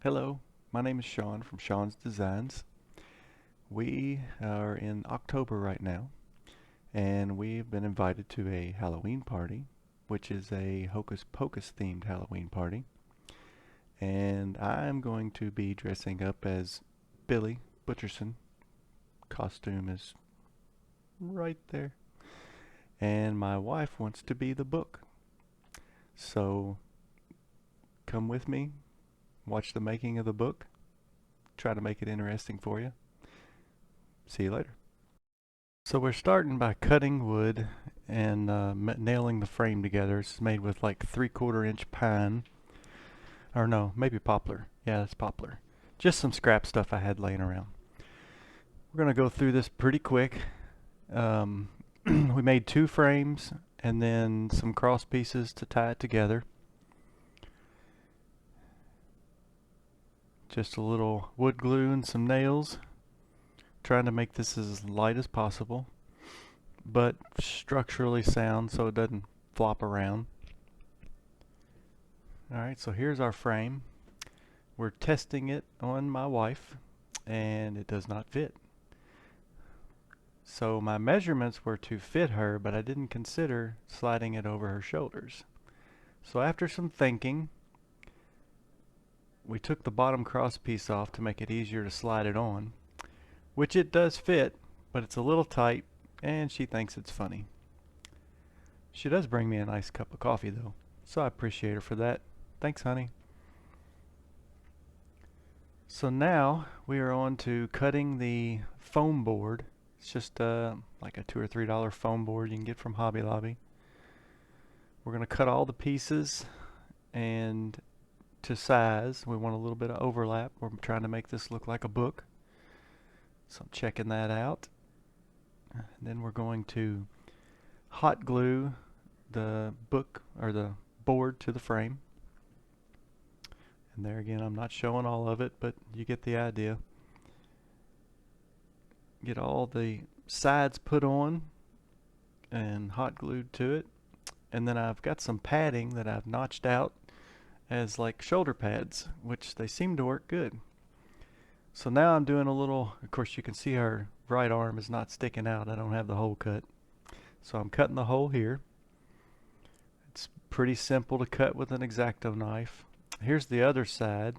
Hello, my name is Sean from Sean's Designs. We are in October right now, and we've been invited to a Halloween party, which is a Hocus Pocus themed Halloween party. And I'm going to be dressing up as Billy Butcherson. Costume is right there. And my wife wants to be the book. So come with me, watch the making of the book, try to make it interesting for you. See you later. So we're starting by cutting wood and nailing the frame together. It's made with like 3/4 inch pine, or no, maybe poplar. Yeah, that's poplar. Just some scrap stuff I had laying around. We're gonna go through this pretty quick. We made 2 frames and then some cross pieces to tie it together. Just a little wood glue and some nails. Trying to make this as light as possible, but structurally sound so it doesn't flop around. Alright, so here's our frame. We're testing it on my wife, and it does not fit. So my measurements were to fit her, but I didn't consider sliding it over her shoulders. So after some thinking, we took the bottom cross piece off to make it easier to slide it on, which it does fit, but it's a little tight, and she thinks it's funny. She does bring me a nice cup of coffee though, so I appreciate her for that. Thanks, honey. So now we are on to cutting the foam board. It's just like a $2 or $3 foam board you can get from Hobby Lobby. We're going to cut all the pieces and to size. We want a little bit of overlap. We're trying to make this look like a book. So I'm checking that out. And then we're going to hot glue the book or the board to the frame. And there again, I'm not showing all of it, but you get the idea. Get all the sides put on and hot glued to it. And then I've got some padding that I've notched out as like shoulder pads, which they seem to work good. So now I'm doing a little, of course you can see her right arm is not sticking out. I don't have the hole cut. So I'm cutting the hole here. It's pretty simple to cut with an X-Acto knife. Here's the other side,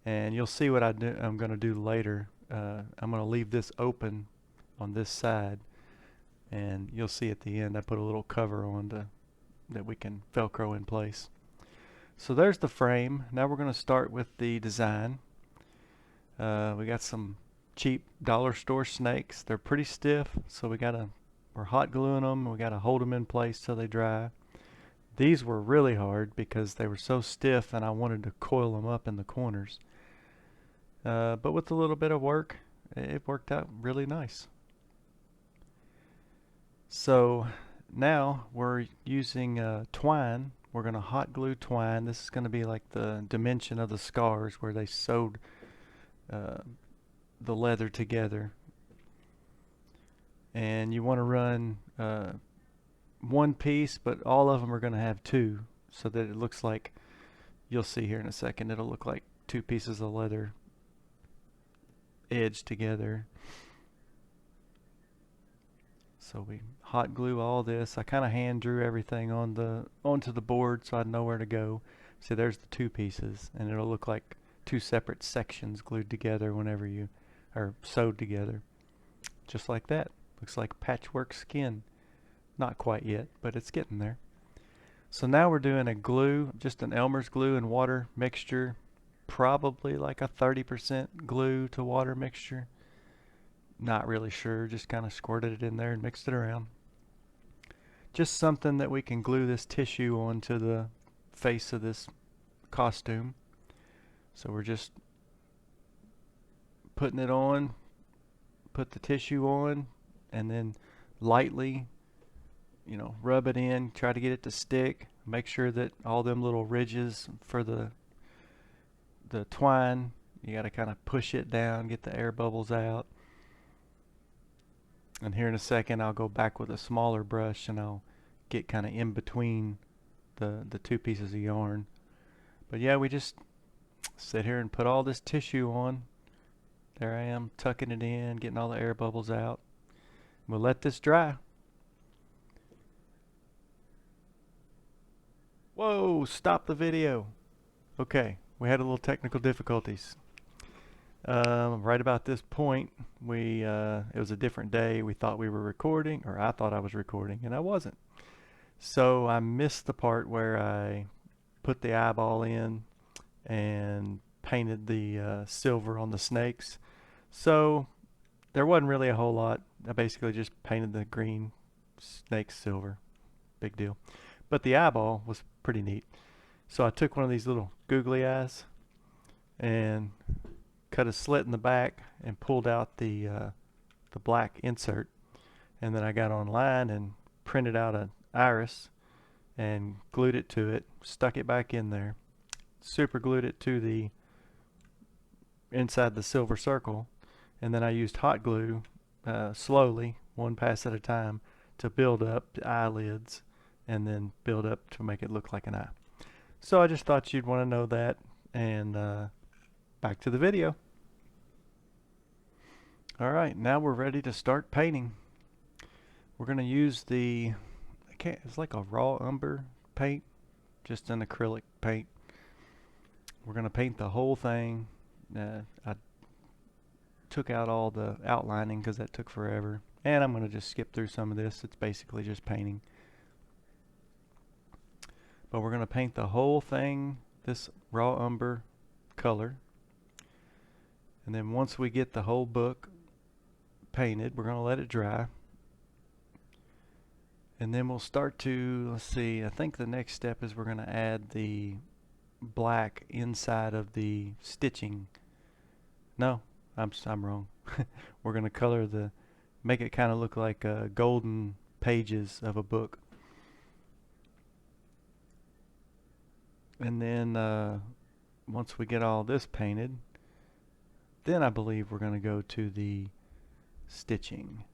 and you'll see what I'm going to do later. I'm going to leave this open on this side, and you'll see at the end I put a little cover on that we can Velcro in place. So there's the frame. Now we're going to start with the design. We got some cheap dollar store snakes. They're pretty stiff, so we're hot gluing them. We gotta hold them in place till they dry. These were really hard because they were so stiff and I wanted to coil them up in the corners. But with a little bit of work, it worked out really nice. So now we're using twine. We're gonna hot glue twine. This is gonna be like the dimension of the scars where they sewed the leather together, and you want to run one piece, but all of them are going to have 2, so that it looks like, you'll see here in a second, it'll look like 2 pieces of leather edged together. So we hot glue all this. I kind of hand drew everything onto the board so I'd know where to go. See, there's the 2 pieces, and it'll look like 2 separate sections glued together whenever you are sewed together. Just like that. Looks like patchwork skin. Not quite yet, but it's getting there. So now we're doing a glue, just an Elmer's glue and water mixture. Probably like a 30% glue to water mixture. Not really sure, just kind of squirted it in there and mixed it around. Just something that we can glue this tissue onto the face of this costume. So we're just putting it on, put the tissue on, and then lightly, rub it in, try to get it to stick. Make sure that all them little ridges for the twine, you got to kind of push it down, get the air bubbles out. And here in a second I'll go back with a smaller brush and I'll get kind of in between the 2 pieces of yarn. But yeah, we just sit here and put all this tissue on. There I am, tucking it in, getting all the air bubbles out. We'll let this dry. Whoa, stop the video. Okay, we had a little technical difficulties. Right about this point, it was a different day. We thought we were recording, or I thought I was recording, and I wasn't. So I missed the part where I put the eyeball in and painted the silver on the snakes. So there wasn't really a whole lot. I basically just painted the green snakes silver. Big deal. But the eyeball was pretty neat. So I took one of these little googly eyes and cut a slit in the back and pulled out the black insert. And then I got online and printed out an iris and glued it to it, stuck it back in there, super glued it to the inside the silver circle, and then I used hot glue slowly, one pass at a time, to build up the eyelids and then build up to make it look like an eye. So I just thought you'd want to know that, and back to the video. Alright, now we're ready to start painting. We're going to use it's like a raw umber paint, just an acrylic paint. We're going to paint the whole thing. I took out all the outlining because that took forever, and I'm going to just skip through some of this. It's basically just painting. But we're going to paint the whole thing this raw umber color, and then once we get the whole book painted, we're going to let it dry. And then we'll start to, let's see, I think the next step is we're going to add the black inside of the stitching. No, I'm wrong. We're going to color make it kind of look like golden pages of a book. And then once we get all this painted, then I believe we're going to go to the stitching.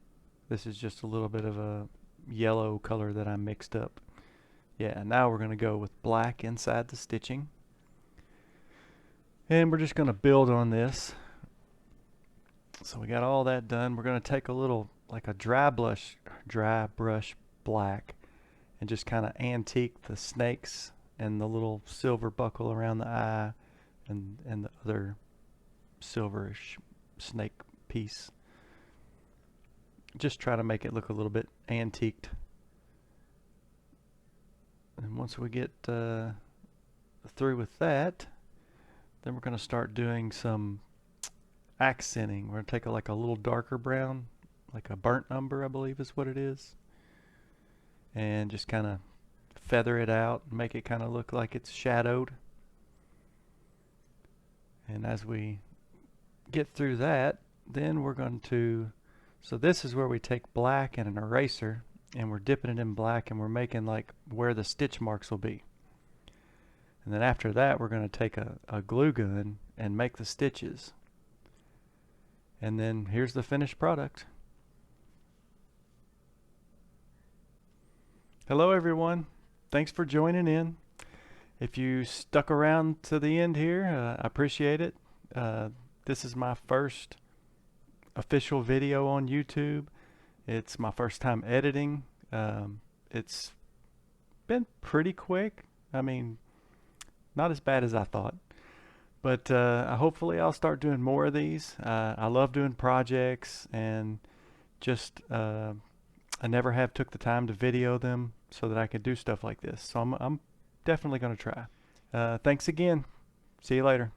This is just a little bit of a yellow color that I mixed up. Yeah, now we're going to go with black inside the stitching. And we're just going to build on this. So we got all that done. We're going to take a little, like a dry brush black, and just kind of antique the snakes and the little silver buckle around the eye and the other silverish snake piece. Just try to make it look a little bit antiqued. And once we get through with that, then we're going to start doing some accenting. We're going to take like a little darker brown, like a burnt umber, I believe is what it is, and just kind of feather it out and make it kind of look like it's shadowed. And as we get through that, then we're going to, so this is where we take black and an eraser and we're dipping it in black and we're making like where the stitch marks will be. And then after that we're going to take a glue gun and make the stitches. And then here's the finished product. Hello everyone. Thanks for joining in. If you stuck around to the end here, I appreciate it. This is my first official video on YouTube. It's my first time editing. It's been pretty quick. I mean, not as bad as I thought. But hopefully I'll start doing more of these. I love doing projects, and just I never have took the time to video them so that I could do stuff like this. So I'm definitely going to try. Thanks again. See you later.